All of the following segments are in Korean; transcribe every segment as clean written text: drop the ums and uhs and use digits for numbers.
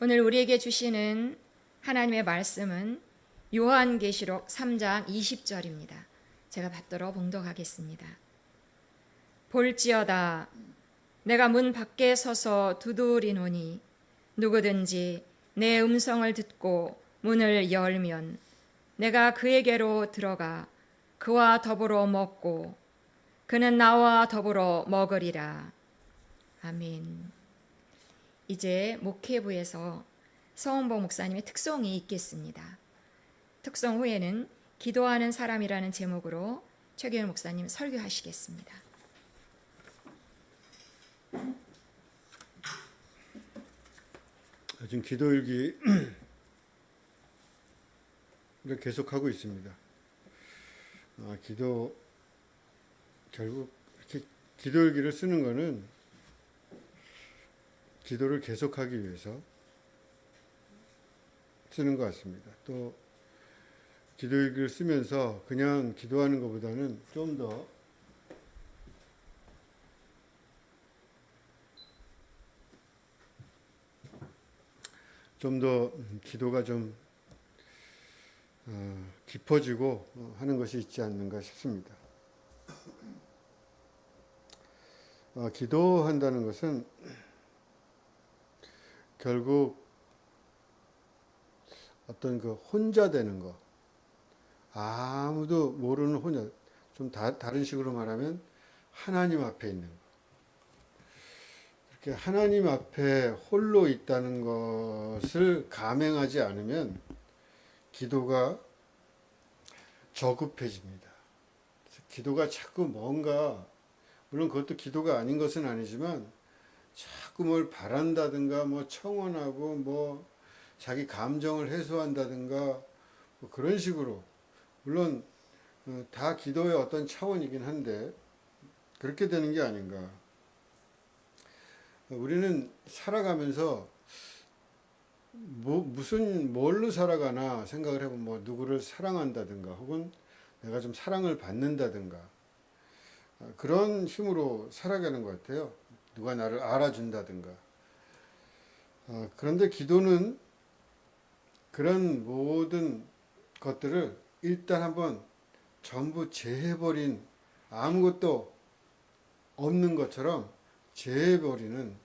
오늘 우리에게 주시는 하나님의 말씀은 요한계시록 3장 20절입니다. 제가 받들어 봉독하겠습니다. 볼지어다 내가 문 밖에 서서 두드리노니 누구든지 내 음성을 듣고 문을 열면 내가 그에게로 들어가 그와 더불어 먹고 그는 나와 더불어 먹으리라. 아멘. 이제 목회부에서 서원복 목사님의 특송이 있겠습니다. 특송 후에는 기도하는 사람이라는 제목으로 최규현 목사님 설교하시겠습니다. 지금 기도일기 계속하고 있습니다. 결국 이렇게 기도일기를 쓰는 거는 기도를 계속하기 위해서 쓰는 것 같습니다. 또 기도일기를 쓰면서 그냥 기도하는 것보다는 좀 더 기도가 좀 깊어지고 하는 것이 있지 않는가 싶습니다. 기도한다는 것은 결국 어떤 그 혼자 되는 거, 아무도 모르는 혼자, 좀 다른 식으로 말하면 하나님 앞에 있는 거. 이렇게 하나님 앞에 홀로 있다는 것을 감행하지 않으면 기도가 저급해집니다. 기도가 자꾸 뭔가, 물론 그것도 기도가 아닌 것은 아니지만 자꾸 뭘 바란다든가 뭐 청원하고 뭐 자기 감정을 해소한다든가 뭐 그런 식으로, 물론 다 기도의 어떤 차원이긴 한데 그렇게 되는 게 아닌가. 우리는 살아가면서 뭘로 살아가나 생각을 해보면 뭐 누구를 사랑한다든가 혹은 내가 좀 사랑을 받는다든가 그런 힘으로 살아가는 것 같아요. 누가 나를 알아준다든가. 그런데 기도는 그런 모든 것들을 일단 한번 전부 제해버린, 아무것도 없는 것처럼 제해버리는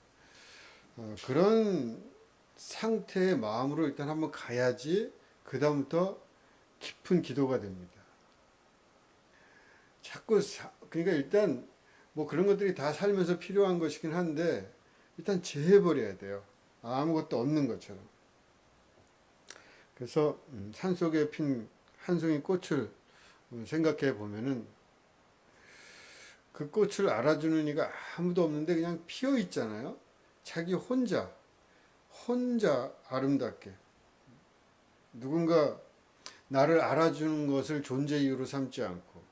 그런 상태의 마음으로 일단 한번 가야지 그 다음부터 깊은 기도가 됩니다. 그러니까 일단 뭐 그런 것들이 다 살면서 필요한 것이긴 한데 일단 제해버려야 돼요. 아무것도 없는 것처럼. 그래서 산속에 핀 한 송이 꽃을 생각해 보면은 그 꽃을 알아주는 이가 아무도 없는데 그냥 피어 있잖아요. 자기 혼자 아름답게. 누군가 나를 알아주는 것을 존재 이유로 삼지 않고,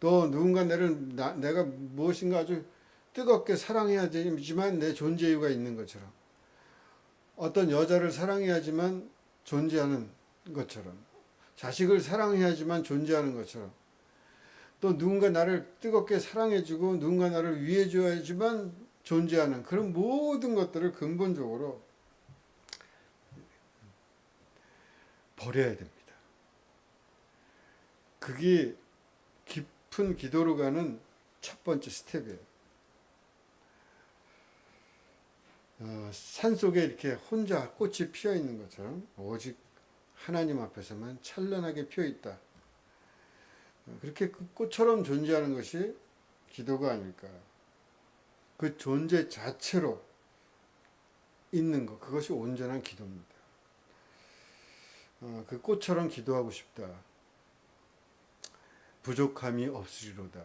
또 누군가 내가 무엇인가 아주 뜨겁게 사랑해야 되지만 내 존재 이유가 있는 것처럼, 어떤 여자를 사랑해야지만 존재하는 것처럼, 자식을 사랑해야지만 존재하는 것처럼, 또 누군가 나를 뜨겁게 사랑해주고 누군가 나를 위해줘야지만 존재하는 그런 모든 것들을 근본적으로 버려야 됩니다. 그게 깊은 기도로 가는 첫 번째 스텝이에요. 산속에 이렇게 혼자 꽃이 피어 있는 것처럼 오직 하나님 앞에서만 찬란하게 피어 있다. 그렇게 그 꽃처럼 존재하는 것이 기도가 아닐까. 그 존재 자체로 있는 것, 그것이 온전한 기도입니다. 그 꽃처럼 기도하고 싶다. 부족함이 없으리로다.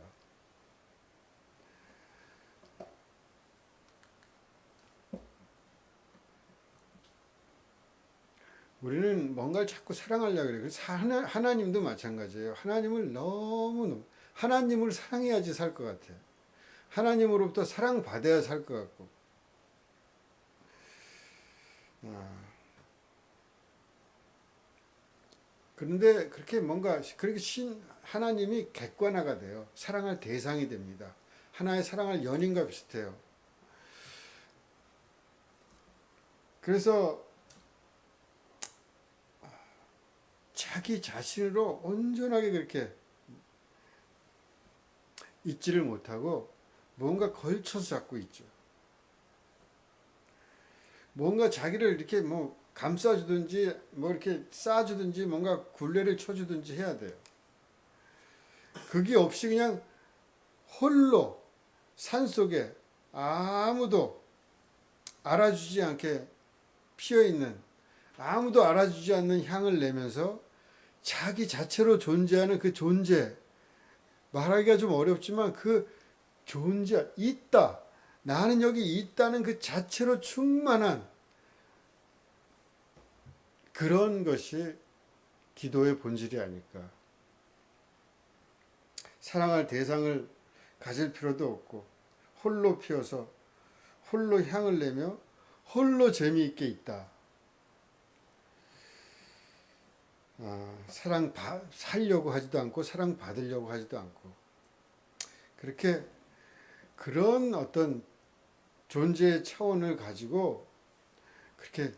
우리는 뭔가를 자꾸 사랑하려고 그래요. 그래서 하나님도 마찬가지예요. 하나님을 사랑해야지 살 것 같아요. 하나님으로부터 사랑받아야 살 것 같고. 그런데 그렇게 하나님이 객관화가 돼요. 사랑할 대상이 됩니다. 하나의 사랑할 연인과 비슷해요. 그래서 자기 자신으로 온전하게 그렇게 있지를 못하고 뭔가 걸쳐서 잡고 있죠. 뭔가 자기를 이렇게 뭐 감싸주든지 뭐 이렇게 싸주든지 뭔가 굴레를 쳐주든지 해야 돼요. 그게 없이 그냥 홀로 산속에 아무도 알아주지 않게 피어있는, 아무도 알아주지 않는 향을 내면서 자기 자체로 존재하는 그 존재, 말하기가 좀 어렵지만 그 존재, 있다, 나는 여기 있다는 그 자체로 충만한 그런 것이 기도의 본질이 아닐까. 사랑할 대상을 가질 필요도 없고 홀로 피어서 홀로 향을 내며 홀로 재미있게 있다. 살려고 하지도 않고 사랑 받으려고 하지도 않고 그렇게 그런 어떤 존재의 차원을 가지고 그렇게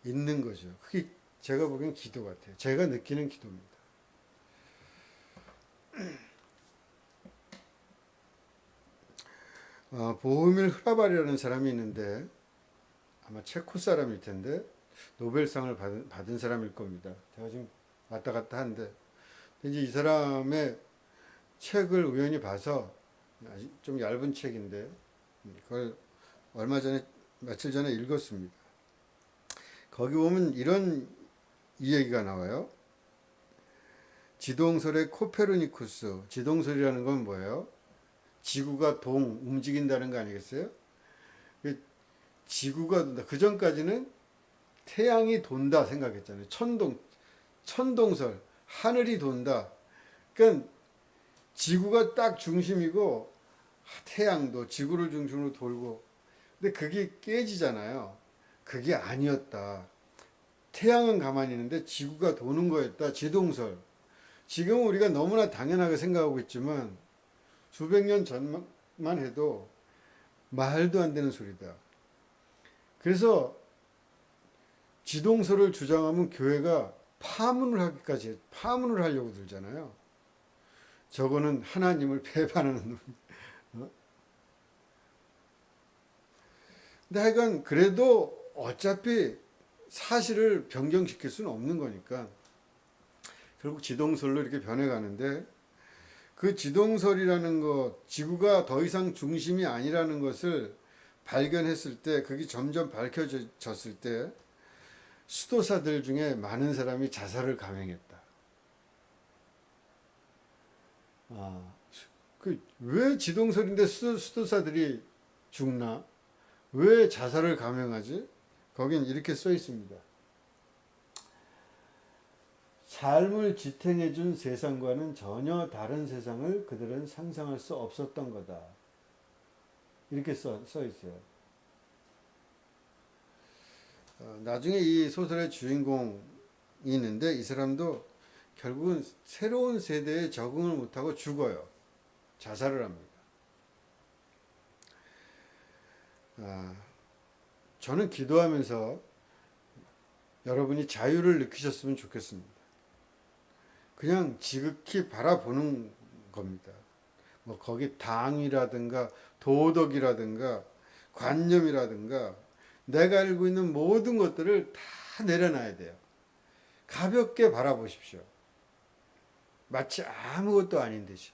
있는 거죠. 그게 제가 보기엔 기도 같아요. 제가 느끼는 기도입니다. 보흐밀 흐라발이라는 사람이 있는데 아마 체코 사람일 텐데 노벨상을 받은 사람일 겁니다. 제가 지금 왔다 갔다 하는데 이제 이 사람의 책을 우연히 봐서 좀 얇은 책인데 그걸 며칠 전에 읽었습니다. 거기 보면 이런 이야기가 나와요. 지동설의 코페르니쿠스, 지동설이라는 건 뭐예요? 지구가 움직인다는 거 아니겠어요? 지구가 그 전까지는 태양이 돈다 생각했잖아요. 천동설, 하늘이 돈다. 그러니까 지구가 딱 중심이고 태양도 지구를 중심으로 돌고. 근데 그게 깨지잖아요. 그게 아니었다. 태양은 가만히 있는데 지구가 도는 거였다. 지동설. 지금 우리가 너무나 당연하게 생각하고 있지만 수백 년 전만 해도 말도 안 되는 소리다. 그래서 지동설을 주장하면 교회가 파문을 하려고 들잖아요. 저거는 하나님을 배반하는 놈. 근데 하여간 그래도 어차피 사실을 변경시킬 수는 없는 거니까 결국 지동설로 이렇게 변해가는데 그 지동설이라는 것, 지구가 더 이상 중심이 아니라는 것을 발견했을 때, 그게 점점 밝혀졌을 때 수도사들 중에 많은 사람이 자살을 감행했다. 왜 지동설인데 수도사들이 죽나? 왜 자살을 감행하지? 거긴 이렇게 써 있습니다. 삶을 지탱해준 세상과는 전혀 다른 세상을 그들은 상상할 수 없었던 거다. 이렇게 써 있어요. 나중에 이 소설의 주인공이 있는데 이 사람도 결국은 새로운 세대에 적응을 못하고 죽어요. 자살을 합니다. 저는 기도하면서 여러분이 자유를 느끼셨으면 좋겠습니다. 그냥 지극히 바라보는 겁니다. 뭐 거기 당이라든가 도덕이라든가 관념이라든가 내가 알고 있는 모든 것들을 다 내려놔야 돼요. 가볍게 바라보십시오. 마치 아무것도 아닌 듯이.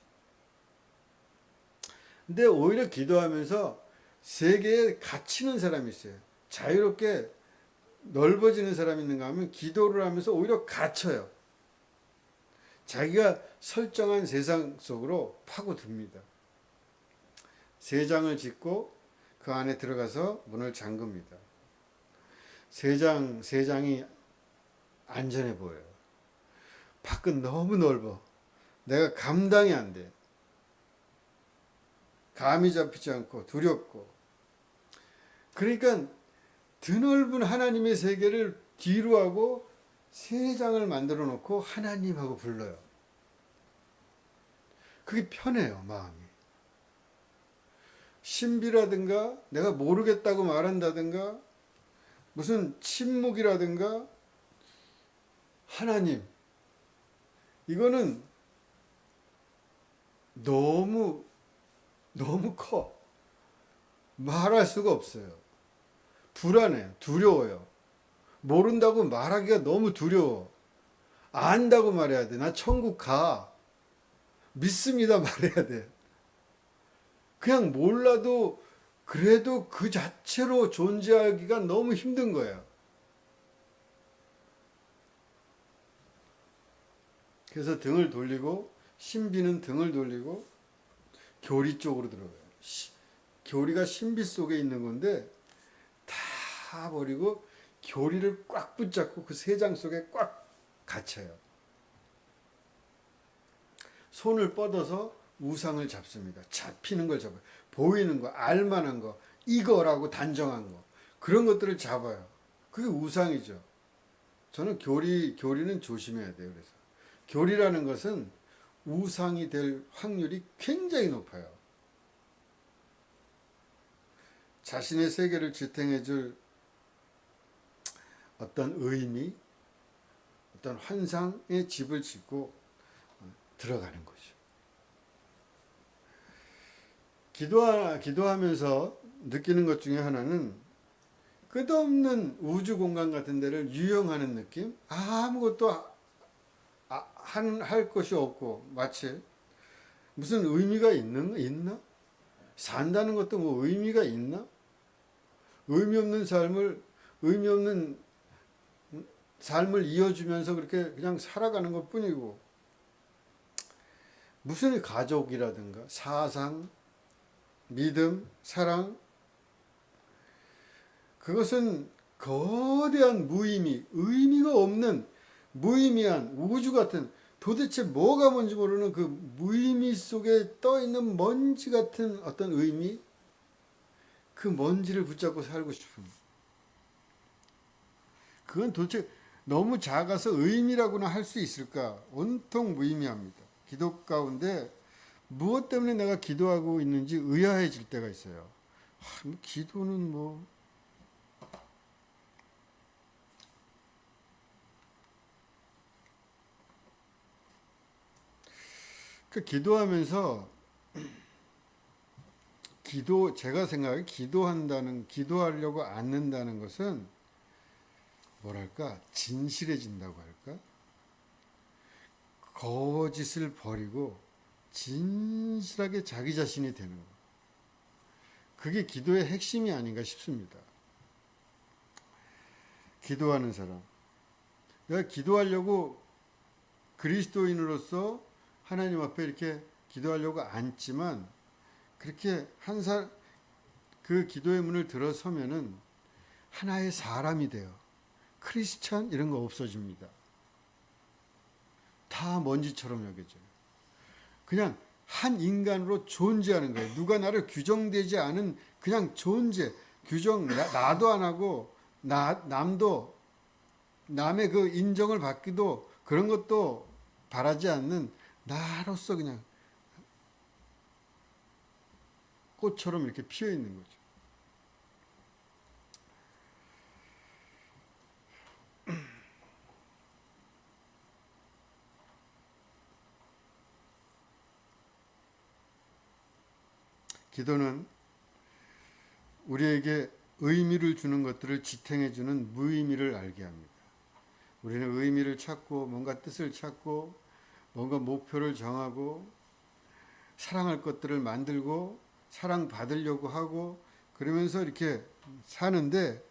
근데 오히려 기도하면서 세계에 갇히는 사람이 있어요. 자유롭게 넓어지는 사람이 있는가 하면 기도를 하면서 오히려 갇혀요. 자기가 설정한 세상 속으로 파고듭니다. 세 장을 짓고 그 안에 들어가서 문을 잠급니다. 세 장이 안전해 보여요. 밖은 너무 넓어. 내가 감당이 안 돼. 감이 잡히지 않고 두렵고. 그러니까 드넓은 하나님의 세계를 뒤로 하고 세 장을 만들어 놓고 하나님하고 불러요. 그게 편해요, 마음이. 신비라든가 내가 모르겠다고 말한다든가 무슨 침묵이라든가 하나님 이거는 너무 커. 말할 수가 없어요. 불안해요. 두려워요. 모른다고 말하기가 너무 두려워. 안다고 말해야 돼. 나 천국 가. 믿습니다 말해야 돼. 그냥 몰라도 그래도 그 자체로 존재하기가 너무 힘든 거예요. 그래서 등을 돌리고, 신비는 등을 돌리고 교리 쪽으로 들어가요. 교리가 신비 속에 있는 건데 다 버리고 교리를 꽉 붙잡고 그 세 장 속에 꽉 갇혀요. 손을 뻗어서 우상을 잡습니다. 잡히는 걸 잡아요. 보이는 거, 알만한 거, 이거라고 단정한 거, 그런 것들을 잡아요. 그게 우상이죠. 저는 교리는 조심해야 돼요. 그래서 교리라는 것은 우상이 될 확률이 굉장히 높아요. 자신의 세계를 지탱해 줄 어떤 의미, 어떤 환상의 집을 짓고 들어가는 거죠. 기도하면서 느끼는 것 중에 하나는 끝없는 우주 공간 같은 데를 유영하는 느낌? 아무것도 할 것이 없고, 마치 무슨 의미가 있나? 산다는 것도 뭐 의미가 있나? 의미 없는 삶을 이어주면서 그렇게 그냥 살아가는 것 뿐이고, 무슨 가족이라든가 사상, 믿음, 사랑, 그것은 거대한 무의미, 의미가 없는 무의미한 우주 같은, 도대체 뭐가 뭔지 모르는 그 무의미 속에 떠있는 먼지 같은 어떤 의미, 그 먼지를 붙잡고 살고 싶은, 그건 도대체 너무 작아서 의미라고나 할 수 있을까? 온통 무의미합니다. 기도 가운데 무엇 때문에 내가 기도하고 있는지 의아해질 때가 있어요. 기도는 뭐 기도하면서 제가 생각해 기도하려고 앉는다는 것은 뭐랄까, 진실해진다고 할까? 거짓을 버리고 진실하게 자기 자신이 되는 거. 그게 기도의 핵심이 아닌가 싶습니다. 기도하는 사람. 내가 기도하려고 그리스도인으로서 하나님 앞에 이렇게 기도하려고 앉지만, 그렇게 그 기도의 문을 들어서면은 하나의 사람이 돼요. 크리스찬 이런 거 없어집니다. 다 먼지처럼 여겨져요. 그냥 한 인간으로 존재하는 거예요. 누가 나를 규정되지 않은 그냥 존재, 나도 안 하고 남도 남의 그 인정을 받기도 그런 것도 바라지 않는 나로서 그냥 꽃처럼 이렇게 피어 있는 거죠. 기도는 우리에게 의미를 주는 것들을 지탱해 주는 무의미를 알게 합니다. 우리는 의미를 찾고 뭔가 뜻을 찾고 뭔가 목표를 정하고 사랑할 것들을 만들고 사랑받으려고 하고 그러면서 이렇게 사는데,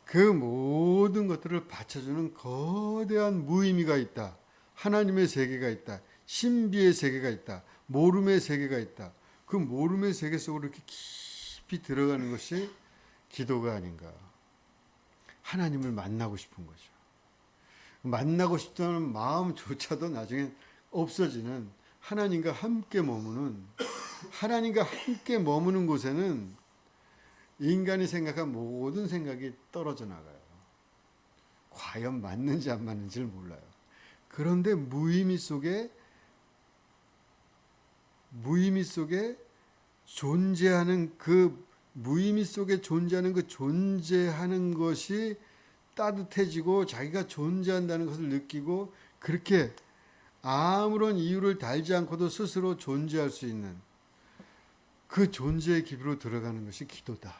그 모든 것들을 받쳐주는 거대한 무의미가 있다. 하나님의 세계가 있다. 신비의 세계가 있다. 모름의 세계가 있다. 그 모름의 세계 속으로 이렇게 깊이 들어가는 것이 기도가 아닌가. 하나님을 만나고 싶은 거죠. 만나고 싶다는 마음조차도 나중에 없어지는, 하나님과 함께 머무는 곳에는 인간이 생각한 모든 생각이 떨어져 나가요. 과연 맞는지 안 맞는지를 몰라요. 그런데 무의미 속에 존재하는 그 존재하는 것이 따뜻해지고 자기가 존재한다는 것을 느끼고 그렇게 아무런 이유를 달지 않고도 스스로 존재할 수 있는 그 존재의 깊이로 들어가는 것이 기도다.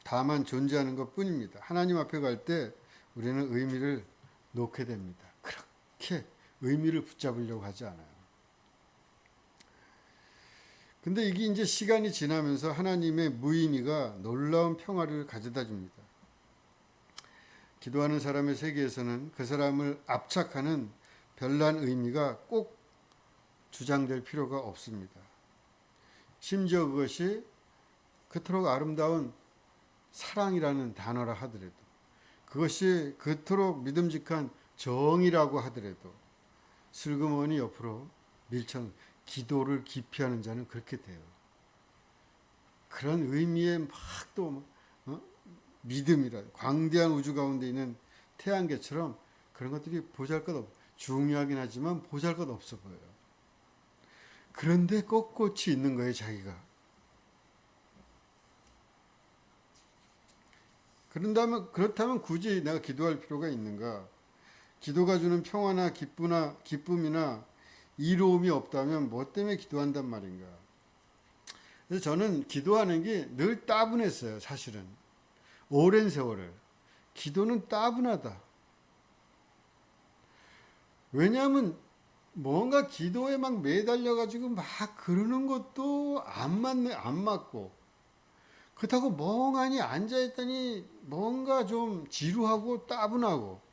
다만 존재하는 것 뿐입니다. 하나님 앞에 갈 때 우리는 의미를 놓게 됩니다. 그렇게 의미를 붙잡으려고 하지 않아요. 근데 이게 이제 시간이 지나면서 하나님의 무의미가 놀라운 평화를 가져다 줍니다. 기도하는 사람의 세계에서는 그 사람을 압착하는 별난 의미가 꼭 주장될 필요가 없습니다. 심지어 그것이 그토록 아름다운 사랑이라는 단어라 하더라도, 그것이 그토록 믿음직한 정이라고 하더라도 슬그머니 옆으로 밀쳐 기도를 기피하는 자는 그렇게 돼요. 그런 의미의 막 또 믿음이라 광대한 우주 가운데 있는 태양계처럼 그런 것들이 보잘것없, 중요하긴 하지만 보잘것없어 보여요. 그런데 꼿꼿이 있는 거예요, 자기가. 그렇다면 굳이 내가 기도할 필요가 있는가? 기도가 주는 평화나 기쁨이나 이로움이 없다면 뭐 때문에 기도한단 말인가? 그래서 저는 기도하는 게 늘 따분했어요, 사실은. 오랜 세월을. 기도는 따분하다. 왜냐하면 뭔가 기도에 막 매달려가지고 막 그러는 것도 안 맞고, 그렇다고 멍하니 앉아있더니 뭔가 좀 지루하고 따분하고,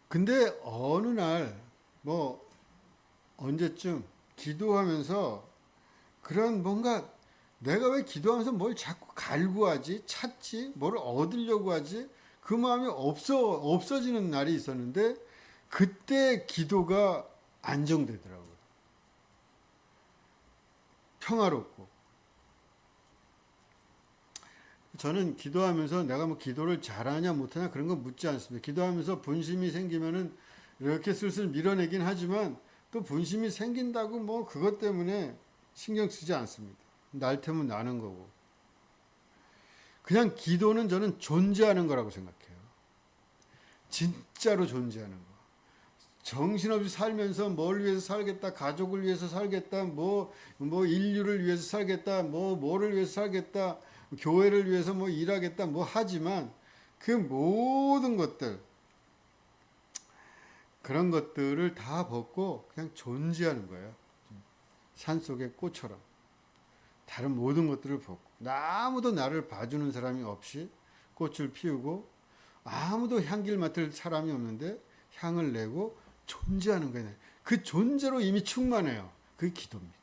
근데 어느 날 뭐 언제쯤 기도하면서 그런 뭔가 내가 왜 기도하면서 뭘 자꾸 갈구하지, 찾지, 뭘 얻으려고 하지, 그 마음이 없어지는 날이 있었는데 그때 기도가 안정되더라고요. 평화롭고. 저는 기도하면서 내가 뭐 기도를 잘하냐 못하냐 그런 거 묻지 않습니다. 기도하면서 분심이 생기면은 이렇게 슬슬 밀어내긴 하지만 또 분심이 생긴다고 뭐 그것 때문에 신경 쓰지 않습니다. 날 테면 나는 거고. 그냥 기도는 저는 존재하는 거라고 생각해요. 진짜로 존재하는 거. 정신없이 살면서 뭘 위해서 살겠다, 가족을 위해서 살겠다, 뭐 인류를 위해서 살겠다, 뭐를 위해서 살겠다, 교회를 위해서 뭐 일하겠다, 뭐 하지만 그 모든 것들, 그런 것들을 다 벗고 그냥 존재하는 거예요. 산속의 꽃처럼. 다른 모든 것들을 벗고. 아무도 나를 봐주는 사람이 없이 꽃을 피우고 아무도 향기를 맡을 사람이 없는데 향을 내고 존재하는 거예요. 그 존재로 이미 충만해요. 그게 기도입니다.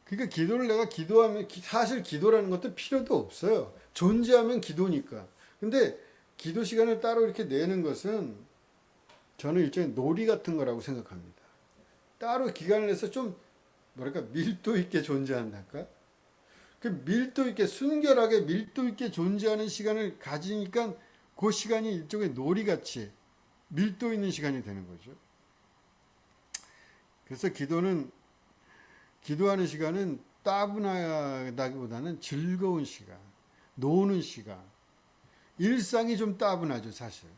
그러니까 기도를 내가 기도하면 사실 기도라는 것도 필요도 없어요. 존재하면 기도니까. 근데 기도 시간을 따로 이렇게 내는 것은 저는 일종의 놀이 같은 거라고 생각합니다. 따로 기간을 내서 좀 뭐랄까 밀도 있게 존재한달까? 그 밀도 있게 순결하게 밀도 있게 존재하는 시간을 가지니까 그 시간이 일종의 놀이같이 밀도 있는 시간이 되는 거죠. 그래서 기도하는 시간은 따분하다기보다는 즐거운 시간, 노는 시간. 일상이 좀 따분하죠, 사실.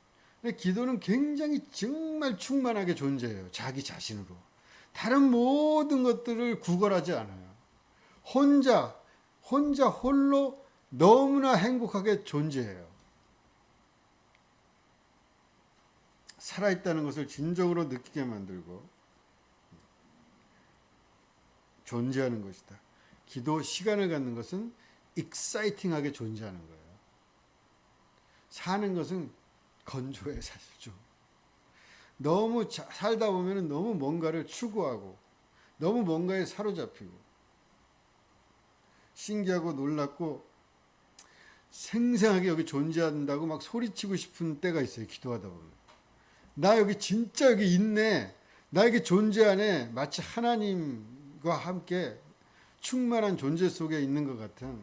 근데 기도는 굉장히 정말 충만하게 존재해요, 자기 자신으로. 다른 모든 것들을 구걸하지 않아요. 혼자 홀로 너무나 행복하게 존재해요. 살아있다는 것을 진정으로 느끼게 만들고 존재하는 것이다. 기도 시간을 갖는 것은 익사이팅하게 존재하는 거예요. 사는 것은 건조해, 사실 좀. 너무 살다 보면 너무 뭔가를 추구하고 너무 뭔가에 사로잡히고 신기하고 놀랍고 생생하게 여기 존재한다고 막 소리치고 싶은 때가 있어요. 기도하다 보면. 나 여기 진짜 여기 있네. 나 여기 존재하네. 마치 하나님과 함께 충만한 존재 속에 있는 것 같은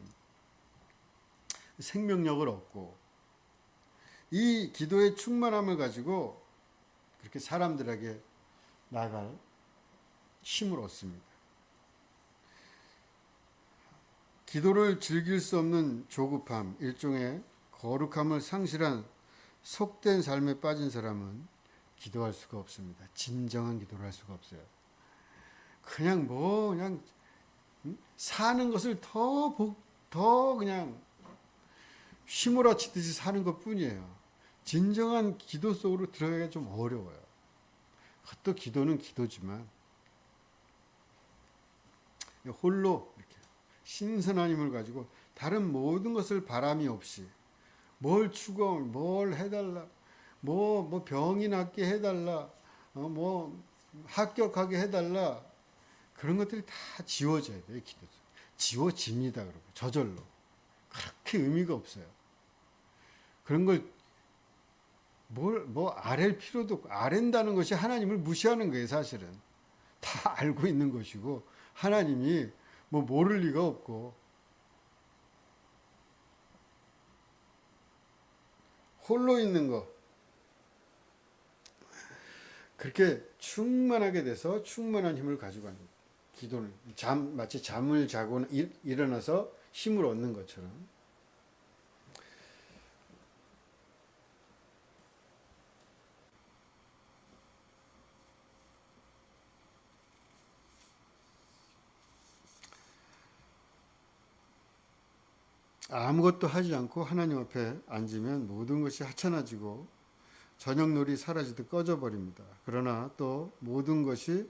생명력을 얻고 이 기도의 충만함을 가지고 그렇게 사람들에게 나갈 힘을 얻습니다. 기도를 즐길 수 없는 조급함, 일종의 거룩함을 상실한 속된 삶에 빠진 사람은 기도할 수가 없습니다. 진정한 기도를 할 수가 없어요. 그냥 사는 것을 더 그냥 휘몰아치듯이 사는 것 뿐이에요. 진정한 기도 속으로 들어가기가 좀 어려워요. 그것도 기도는 기도지만 홀로 이렇게 신선한 힘을 가지고 다른 모든 것을 바람이 없이 뭘 추구하고 뭘 해달라, 뭐 병이 낫게 해달라, 뭐 합격하게 해달라, 그런 것들이 다 지워져야 돼요. 기도 지워집니다. 그러고 저절로 그렇게 의미가 없어요. 그런 걸 뭐 아랠 필요도 없고, 아랜다는 것이 하나님을 무시하는 거예요. 사실은 다 알고 있는 것이고 하나님이 뭐 모를 리가 없고, 홀로 있는 거 그렇게 충만하게 돼서 충만한 힘을 가지고 하는 기도는 마치 잠을 자고 일어나서 힘을 얻는 것처럼. 아무것도 하지 않고 하나님 앞에 앉으면 모든 것이 하찮아지고 저녁놀이 사라지듯 꺼져버립니다. 그러나 또 모든 것이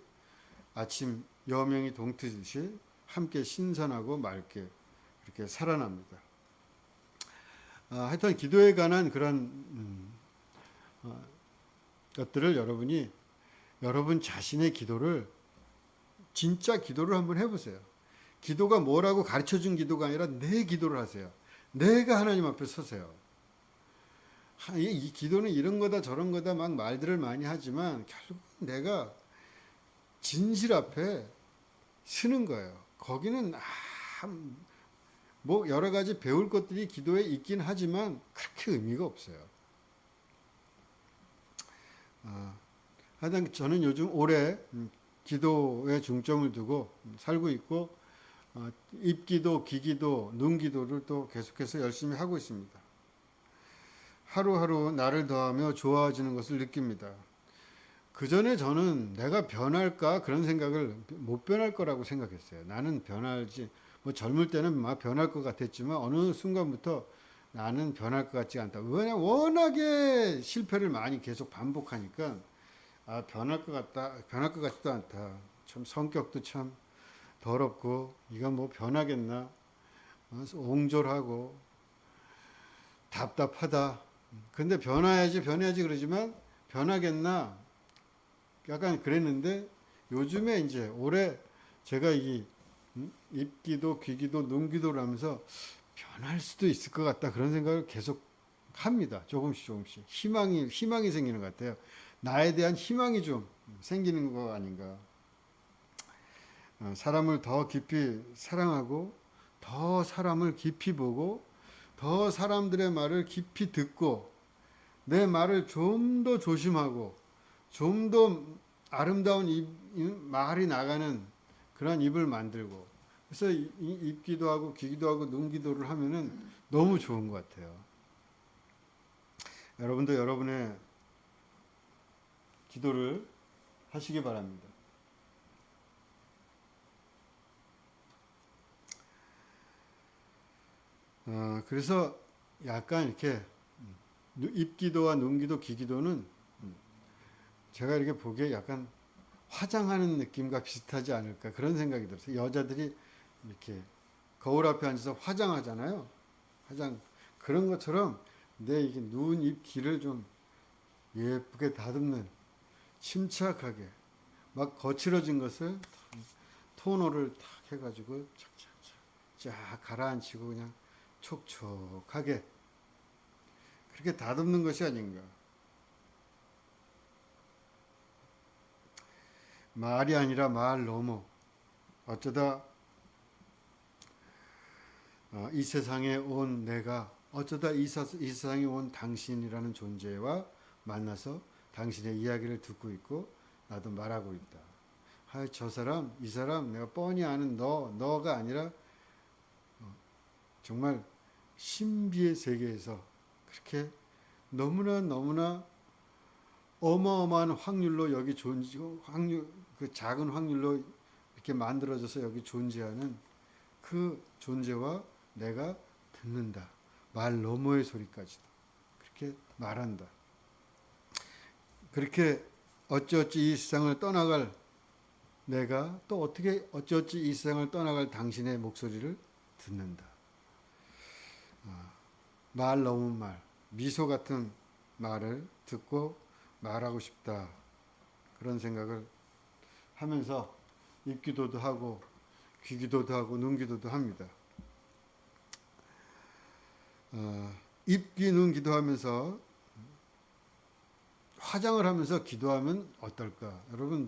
아침 여명이 동트듯이 함께 신선하고 맑게 이렇게 살아납니다. 하여튼 기도에 관한 그런 것들을 여러분 자신의 기도를 진짜 기도를 한번 해보세요. 기도가 뭐라고 가르쳐준 기도가 아니라 내 기도를 하세요. 내가 하나님 앞에 서세요. 이 기도는 이런 거다 저런 거다 막 말들을 많이 하지만 결국 내가 진실 앞에 서는 거예요. 거기는 뭐 여러 가지 배울 것들이 기도에 있긴 하지만 그렇게 의미가 없어요. 하여튼 저는 요즘 올해 기도에 중점을 두고 살고 있고, 입기도, 기기도, 눈기도를 또 계속해서 열심히 하고 있습니다. 하루하루 나를 더하며 좋아지는 것을 느낍니다. 그 전에 저는 내가 변할까 그런 생각을 못 변할 거라고 생각했어요. 나는 변할지, 뭐 젊을 때는 막 변할 것 같았지만 어느 순간부터 나는 변할 것 같지 않다. 왜냐 워낙에 실패를 많이 계속 반복하니까 변할 것 같지도 않다. 참 성격도 참 더럽고 이건 뭐 변하겠나, 옹졸하고 답답하다. 근데 변해야지 그러지만 변하겠나 약간 그랬는데, 요즘에 이제 올해 제가 이 입기도 귀기도 눈기도를 하면서 변할 수도 있을 것 같다 그런 생각을 계속 합니다. 조금씩 희망이 생기는 것 같아요. 나에 대한 희망이 좀 생기는 거 아닌가. 사람을 더 깊이 사랑하고 더 사람을 깊이 보고 더 사람들의 말을 깊이 듣고 내 말을 좀 더 조심하고 좀 더 아름다운 말이 나가는 그런 입을 만들고, 그래서 입기도 하고 귀기도 하고 눈기도를 하면은 너무 좋은 것 같아요. 여러분도 여러분의 기도를 하시기 바랍니다. 그래서 약간 이렇게 입기도와 눈기도, 귀기도는 제가 이렇게 보기에 약간 화장하는 느낌과 비슷하지 않을까 그런 생각이 들었어요. 여자들이 이렇게 거울 앞에 앉아서 화장하잖아요. 그런 것처럼 내 이게 눈, 입, 귀를 좀 예쁘게 다듬는, 침착하게 막 거칠어진 것을 토너를 탁 해가지고 착착착 쫙 가라앉히고 그냥 촉촉하게 그렇게 다듬는 것이 아닌가. 말이 아니라 말 넘어 어쩌다 이 세상에 온 내가 어쩌다 이 세상에 온 당신이라는 존재와 만나서 당신의 이야기를 듣고 있고 나도 말하고 있다. 아, 저 사람, 이 사람 내가 뻔히 아는 너가 아니라 정말 신비의 세계에서 그렇게 너무나 어마어마한 확률로 여기 그 작은 확률로 이렇게 만들어져서 여기 존재하는 그 존재와 내가 듣는다. 말 너머의 소리까지도 그렇게 말한다. 그렇게 어찌어찌 이 세상을 떠나갈 내가 또 어떻게 어찌어찌 이 세상을 떠나갈 당신의 목소리를 듣는다. 말 넘은 말, 미소 같은 말을 듣고 말하고 싶다. 그런 생각을 하면서 입기도도 하고 귀기도도 하고 눈기도도 합니다. 입기 눈기도 하면서 화장을 하면서 기도하면 어떨까? 여러분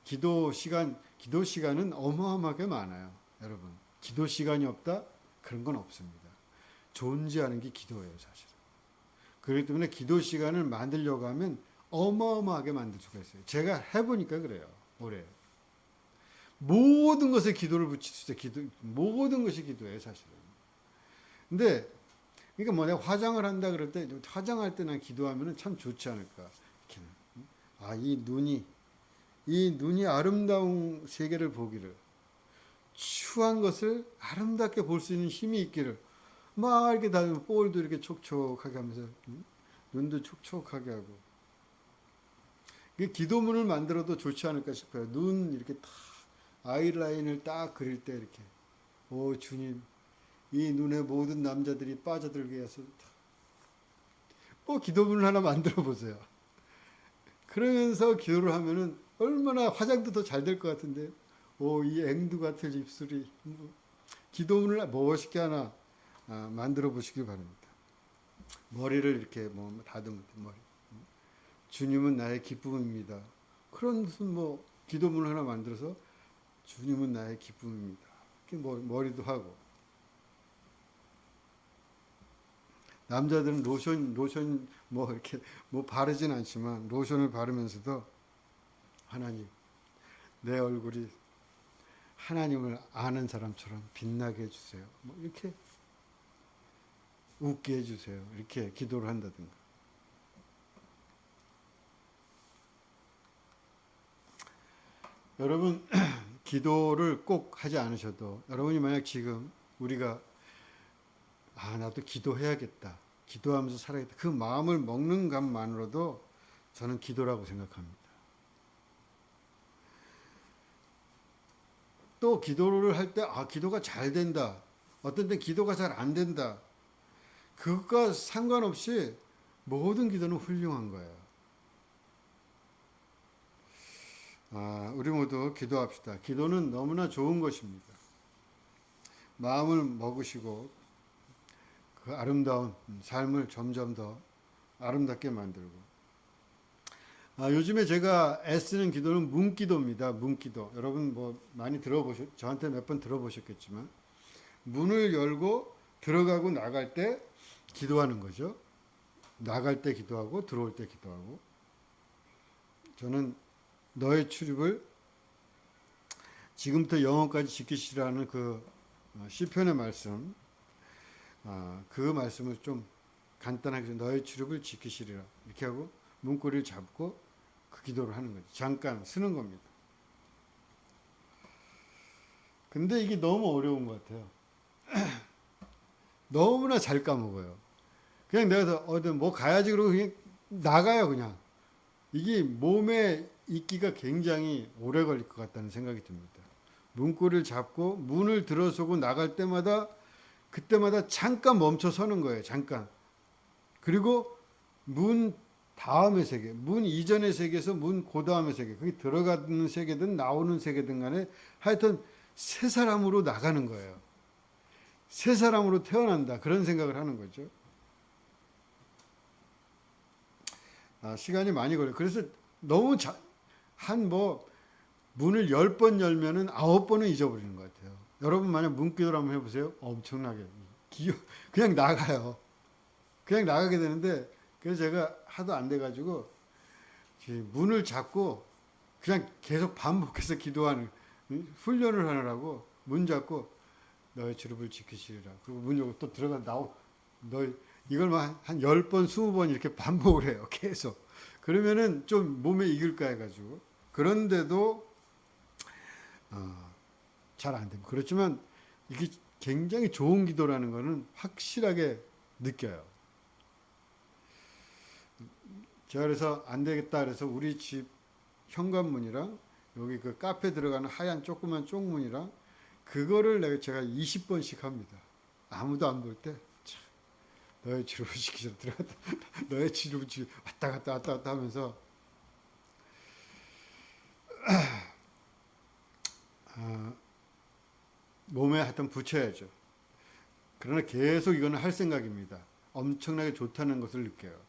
기도 시간은 어마어마하게 많아요. 여러분 기도 시간이 없다? 그런 건 없습니다. 존재하는 게 기도예요, 사실은. 그렇기 때문에 기도 시간을 만들려고 하면 어마어마하게 만들 수가 있어요. 제가 해보니까 그래요. 올해 모든 것에 기도를 붙이시죠. 모든 것이 기도예요, 사실은. 근데 그러니까 내가 화장을 한다 그럴 때 화장할 때 난 기도하면 참 좋지 않을까. 이 눈이 아름다운 세계를 보기를, 추한 것을 아름답게 볼 수 있는 힘이 있기를, 막 이렇게 다 볼도 이렇게 촉촉하게 하면서 눈도 촉촉하게 하고. 기도문을 만들어도 좋지 않을까 싶어요. 눈 이렇게 딱 아이라인을 딱 그릴 때 이렇게, 오 주님, 이 눈에 모든 남자들이 빠져들게 해서 기도문을 하나 만들어 보세요. 그러면서 기도를 하면은 얼마나 화장도 더 잘 될 것 같은데, 이 앵두 같은 입술이, 기도문을 멋있게 하나 만들어 보시기 바랍니다. 머리를 이렇게 다듬을 때 머리. 주님은 나의 기쁨입니다. 그런 무슨 기도문을 하나 만들어서 주님은 나의 기쁨입니다. 이렇게 머리도 하고. 남자들은 로션 이렇게 바르진 않지만 로션을 바르면서도 하나님, 내 얼굴이 하나님을 아는 사람처럼 빛나게 해주세요. 이렇게 웃게 해주세요. 이렇게 기도를 한다든가. 여러분, 기도를 꼭 하지 않으셔도 여러분이 만약 지금 우리가 나도 기도해야겠다. 기도하면서 살아야겠다. 그 마음을 먹는 것만으로도 저는 기도라고 생각합니다. 또 기도를 할 때 기도가 잘 된다. 어떤 때 기도가 잘 안 된다. 그것과 상관없이 모든 기도는 훌륭한 거예요. 우리 모두 기도합시다. 기도는 너무나 좋은 것입니다. 마음을 먹으시고 그 아름다운 삶을 점점 더 아름답게 만들고. 요즘에 제가 애쓰는 기도는 문기도입니다. 문기도. 여러분 많이 저한테 몇 번 들어보셨겠지만, 문을 열고 들어가고 나갈 때 기도하는 거죠. 나갈 때 기도하고 들어올 때 기도하고. 저는 너의 출입을 지금부터 영원까지 지키시라는 그 시편의 말씀, 그 말씀을 좀 간단하게 너의 출입을 지키시리라 이렇게 하고 문고리를 잡고 그 기도를 하는 거죠. 잠깐 쓰는 겁니다. 근데 이게 너무 어려운 것 같아요. 너무나 잘 까먹어요. 그냥 내가 어디 가야지 그러고 그냥 나가요. 그냥 이게 몸에 있기가 굉장히 오래 걸릴 것 같다는 생각이 듭니다. 문고리를 잡고 문을 들어서고 나갈 때마다 그때마다 잠깐 멈춰 서는 거예요. 잠깐. 그리고 문 다음의 세계, 문 이전의 세계에서 문 그 다음의 세계, 그게 들어가는 세계든 나오는 세계든 간에 하여튼 새 사람으로 나가는 거예요. 새 사람으로 태어난다. 그런 생각을 하는 거죠. 시간이 많이 걸려요. 그래서 너무 문을 10번 열면은 9번은 잊어버리는 것 같아요. 여러분 만약 문기도를 한번 해보세요. 엄청나게 그냥 나가요. 그냥 나가게 되는데 그래서 제가 하도 안 돼가지고 문을 잡고 그냥 계속 반복해서 기도하는 훈련을 하느라고 문 잡고 너의 주름을 지키시리라. 그리고 문 열고 또 들어가 나오 너 이걸 한 10번 20번 이렇게 반복을 해요. 계속. 그러면은 좀 몸에 익을까 해가지고 그런데도 잘 안 됩니다. 그렇지만 이게 굉장히 좋은 기도라는 거는 확실하게 느껴요. 제가 그래서 안 되겠다 그래서 우리 집 현관문이랑 여기 그 카페 들어가는 하얀 조그만 쪽문이랑 그거를 제가 20번씩 합니다. 아무도 안 볼 때 너의 치료를 시키자 들어갔다 너의 치료를 시키 왔다 갔다 하면서 몸에 하여튼 붙여야죠. 그러나 계속 이거는 할 생각입니다. 엄청나게 좋다는 것을 느껴요.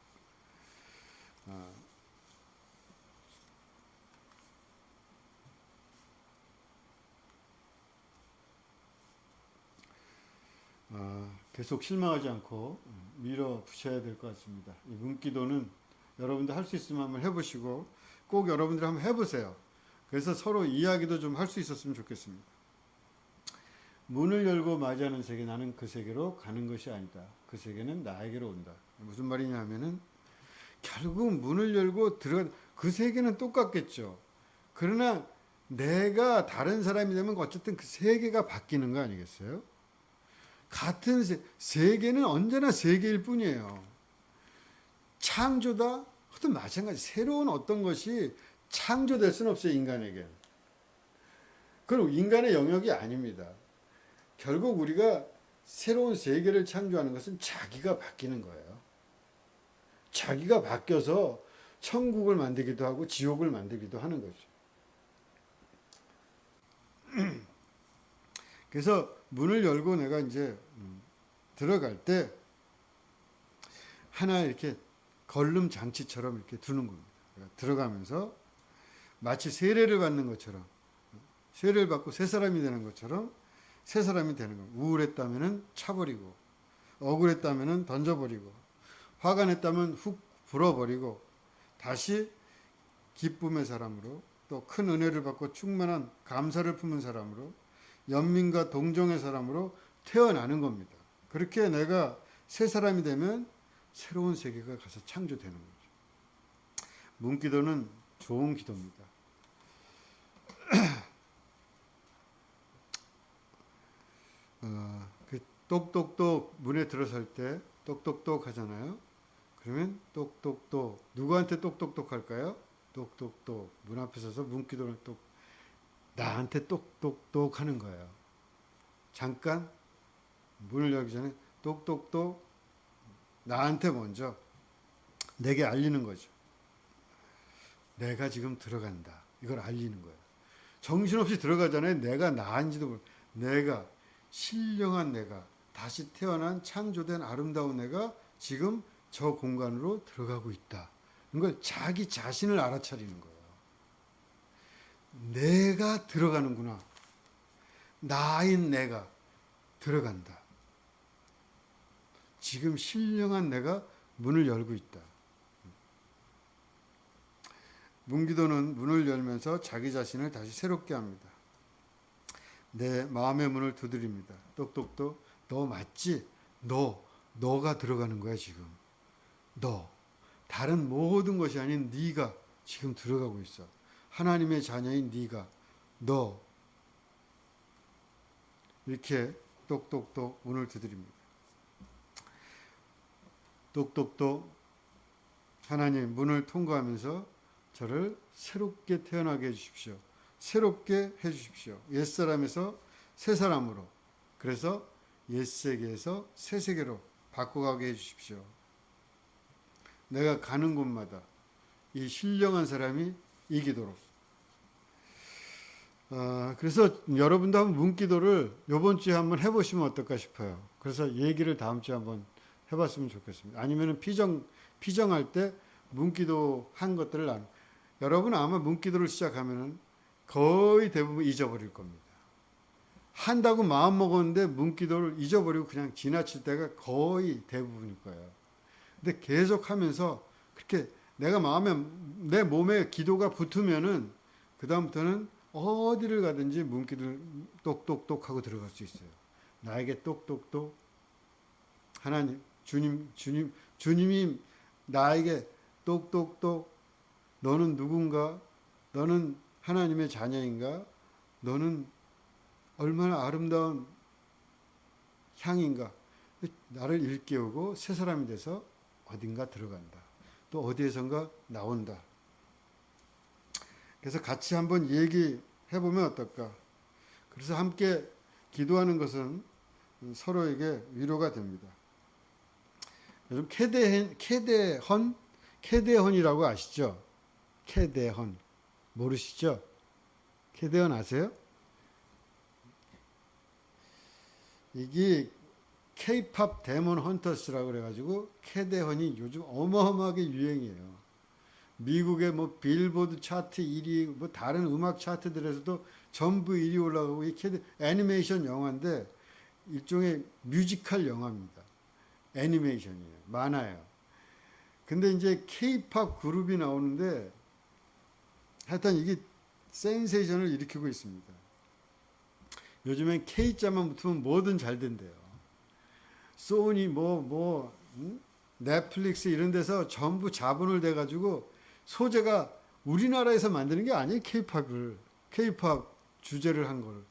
계속 실망하지 않고 밀어붙여야 될 것 같습니다. 이 문기도는 여러분들 할 수 있으면 한번 해보시고 꼭 여러분들 한번 해보세요. 그래서 서로 이야기도 좀 할 수 있었으면 좋겠습니다. 문을 열고 맞이하는 세계, 나는 그 세계로 가는 것이 아니다. 그 세계는 나에게로 온다. 무슨 말이냐면은 결국 문을 열고 그 세계는 똑같겠죠. 그러나 내가 다른 사람이 되면 어쨌든 그 세계가 바뀌는 거 아니겠어요? 같은 세계는 언제나 세계일 뿐이에요. 창조다? 그것도 마찬가지. 새로운 어떤 것이 창조될 수는 없어요, 인간에게. 그건 인간의 영역이 아닙니다. 결국 우리가 새로운 세계를 창조하는 것은 자기가 바뀌는 거예요. 자기가 바뀌어서 천국을 만들기도 하고 지옥을 만들기도 하는 거죠. 그래서 문을 열고 내가 이제 들어갈 때 하나 이렇게 걸름 장치처럼 이렇게 두는 겁니다. 들어가면서 마치 세례를 받는 것처럼 세례를 받고 새 사람이 되는 것처럼 새 사람이 되는 겁니다. 우울했다면은 차버리고 억울했다면은 던져버리고 화가 냈다면 훅 불어버리고 다시 기쁨의 사람으로 또 큰 은혜를 받고 충만한 감사를 품은 사람으로 연민과 동정의 사람으로 태어나는 겁니다. 그렇게 내가 새 사람이 되면 새로운 세계가 가서 창조되는 거죠. 문기도는 좋은 기도입니다. 그 똑똑똑 문에 들어설 때 똑똑똑 하잖아요. 그러면 똑똑똑 누구한테 똑똑똑 할까요? 똑똑똑 문 앞에 서서 문기도를 나한테 똑똑똑 하는 거예요. 잠깐 문을 열기 전에 똑똑똑 나한테 먼저 내게 알리는 거죠. 내가 지금 들어간다. 이걸 알리는 거예요. 정신없이 들어가잖아요. 내가 나인지도 모르고 내가 신령한 내가 다시 태어난 창조된 아름다운 내가 지금 저 공간으로 들어가고 있다. 이걸 자기 자신을 알아차리는 거예요. 내가 들어가는구나. 나인 내가 들어간다. 지금 신령한 내가 문을 열고 있다. 문기도는 문을 열면서 자기 자신을 다시 새롭게 합니다. 내 마음의 문을 두드립니다. 똑똑똑 너 맞지? 너가 들어가는 거야 지금. 너 다른 모든 것이 아닌 네가 지금 들어가고 있어. 하나님의 자녀인 네가 너 이렇게 똑똑똑 문을 두드립니다. 똑똑똑 하나님 문을 통과하면서 저를 새롭게 태어나게 해주십시오. 새롭게 해주십시오. 옛사람에서 새사람으로 그래서 옛세계에서 새세계로 바꿔가게 해주십시오. 내가 가는 곳마다 이 신령한 사람이 이기도록. 그래서 여러분도 한번 문기도를 이번 주에 한번 해보시면 어떨까 싶어요. 그래서 얘기를 다음 주에 한번 해봤으면 좋겠습니다. 아니면 피정할 때 문기도 한 것들을 여러분 아마 문기도를 시작하면은 거의 대부분 잊어버릴 겁니다. 한다고 마음 먹었는데 문기도를 잊어버리고 그냥 지나칠 때가 거의 대부분일 거예요. 근데 계속 하면서 그렇게 내가 내 몸에 기도가 붙으면은 그다음부터는 어디를 가든지 문기도를 똑똑똑 하고 들어갈 수 있어요. 나에게 똑똑똑 하나님, 주님이 나에게 똑똑똑 너는 누군가? 너는 하나님의 자녀인가? 너는 얼마나 아름다운 향인가? 나를 일깨우고 새 사람이 돼서 어딘가 들어간다. 또 어디에선가 나온다. 그래서 같이 한번 얘기해 보면 어떨까? 그래서 함께 기도하는 것은 서로에게 위로가 됩니다. 요즘 캐대헌이라고 아시죠? 캐대헌 모르시죠? 캐대헌 아세요? 이게 K-팝 데몬 헌터스라고 그래가지고 캐대헌이 요즘 어마어마하게 유행이에요. 미국의 뭐 빌보드 차트 1위, 뭐 다른 음악 차트들에서도 전부 1위 올라가고 이 애니메이션 영화인데 일종의 뮤지컬 영화입니다. 애니메이션이에요. 만화예요. 근데 이제 K-팝 그룹이 나오는데 하여튼 이게 센세이션을 일으키고 있습니다. 요즘엔 K자만 붙으면 뭐든 잘 된대요. 소니 넷플릭스 이런 데서 전부 자본을 대가지고 소재가 우리나라에서 만드는 게 아니에요. K-팝 주제를 한 거를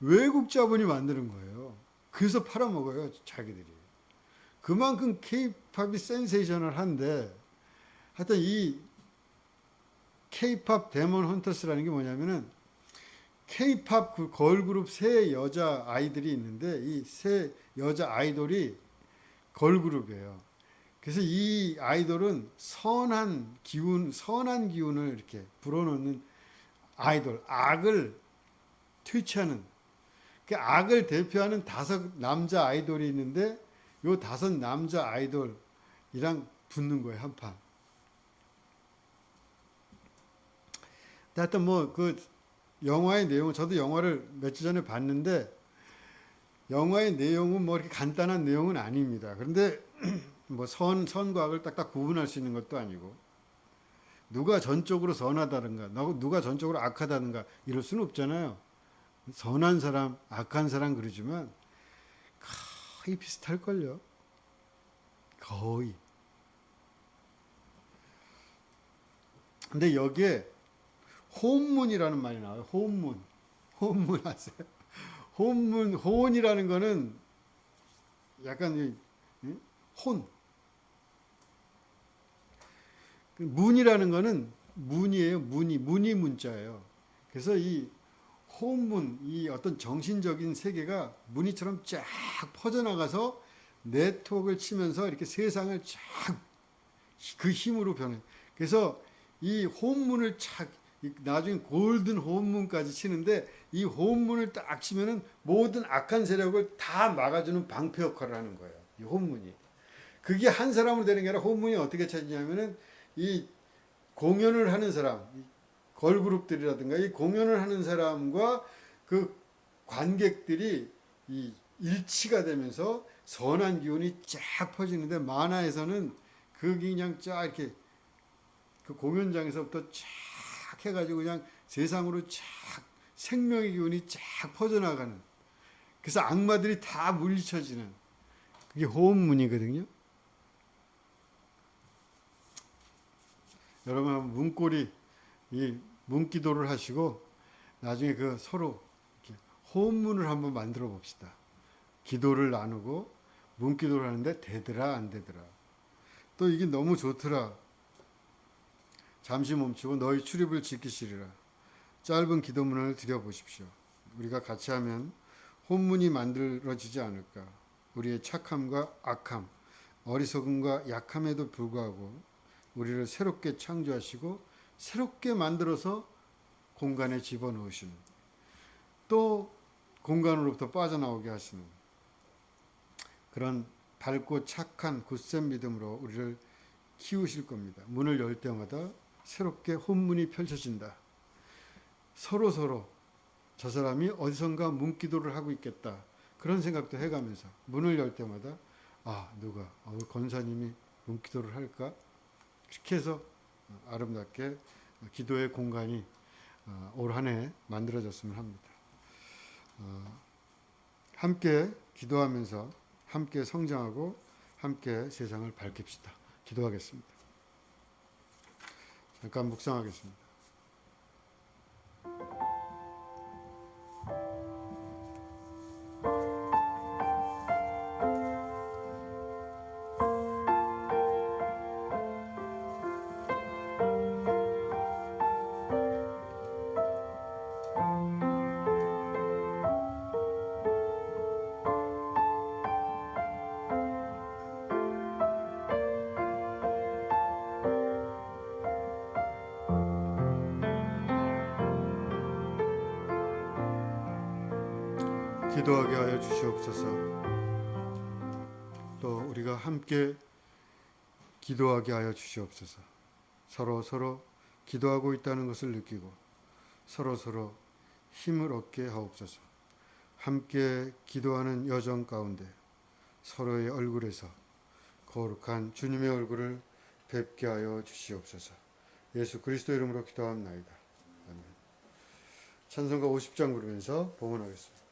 외국 자본이 만드는 거예요. 그래서 팔아먹어요, 자기들이. 그만큼 K-팝이 센세이션을 한데 하여튼 이 K-팝 데몬 헌터스라는 게 뭐냐면은 K-팝 그 걸그룹 세 여자 아이들이 있는데 이 세 여자 아이돌이 걸그룹이에요. 그래서 이 아이돌은 선한 기운을 이렇게 불어넣는 아이돌, 악을 퇴치하는 그 악을 대표하는 5 남자 아이돌이 있는데 요 5 남자 아이돌이랑 붙는 거예요, 한판. 하여튼 뭐 그 영화의 내용, 저도 영화를 며칠 전에 봤는데 영화의 내용은 뭐 이렇게 간단한 내용은 아닙니다. 그런데 뭐 선과 악을 딱딱 구분할 수 있는 것도 아니고 누가 전적으로 선하다든가 누가 전적으로 악하다든가 이럴 수는 없잖아요. 선한 사람, 악한 사람 그러지만 거의 비슷할걸요. 거의. 근데 여기에 혼문이라는 말이 나와요. 혼문 아세요? 혼이라는 거는 약간 혼. 문이라는 거는 문이에요. 문이 문자예요. 그래서 이 혼문, 이 어떤 정신적인 세계가 문이처럼 쫙 퍼져나가서 네트워크를 치면서 이렇게 세상을 쫙 그 힘으로 변해. 그래서 이 혼문을 착 나중에 골든 홈문까지 치는데 이 홈문을 딱 치면은 모든 악한 세력을 다 막아주는 방패 역할을 하는 거예요. 이 홈문이. 그게 한 사람으로 되는 게 아니라 홈문이 어떻게 찾느냐면은 이 공연을 하는 사람, 걸그룹들이라든가 이 공연을 하는 사람과 그 관객들이 이 일치가 되면서 선한 기운이 쫙 퍼지는데 만화에서는 그게 그냥 쫙 이렇게 그 공연장에서부터 쫙 해가지고 그냥 세상으로 쫙 생명의 기운이 쫙 퍼져나가는 그래서 악마들이 다 물리쳐지는 그게 호흡문이거든요. 여러분 문고리 이 문기도를 하시고 나중에 그 서로 이렇게 호흡문을 한번 만들어 봅시다. 기도를 나누고 문기도를 하는데 되더라 안 되더라. 또 이게 너무 좋더라. 잠시 멈추고 너희 출입을 지키시리라. 짧은 기도문을 드려보십시오. 우리가 같이 하면 혼문이 만들어지지 않을까. 우리의 착함과 악함, 어리석음과 약함에도 불구하고 우리를 새롭게 창조하시고 새롭게 만들어서 공간에 집어넣으시는 또 공간으로부터 빠져나오게 하시는 그런 밝고 착한 굳센 믿음으로 우리를 키우실 겁니다. 문을 열 때마다 새롭게 혼문이 펼쳐진다. 서로 저 사람이 어디선가 문기도를 하고 있겠다. 그런 생각도 해가면서 문을 열 때마다 누가 권사님이 문기도를 할까? 그렇게 해서 아름답게 기도의 공간이 올 한 해 만들어졌으면 합니다. 함께 기도하면서 함께 성장하고 함께 세상을 밝힙시다. 기도하겠습니다. 잠깐 묵상하겠습니다. 기도하게 하여 주시옵소서. 또 우리가 함께 기도하게 하여 주시옵소서. 서로 기도하고 있다는 것을 느끼고 서로 힘을 얻게 하옵소서. 함께 기도하는 여정 가운데 서로의 얼굴에서 거룩한 주님의 얼굴을 뵙게 하여 주시옵소서. 예수 그리스도 이름으로 기도합나이다. 아멘. 찬송가 50장 부르면서 봉헌하겠습니다.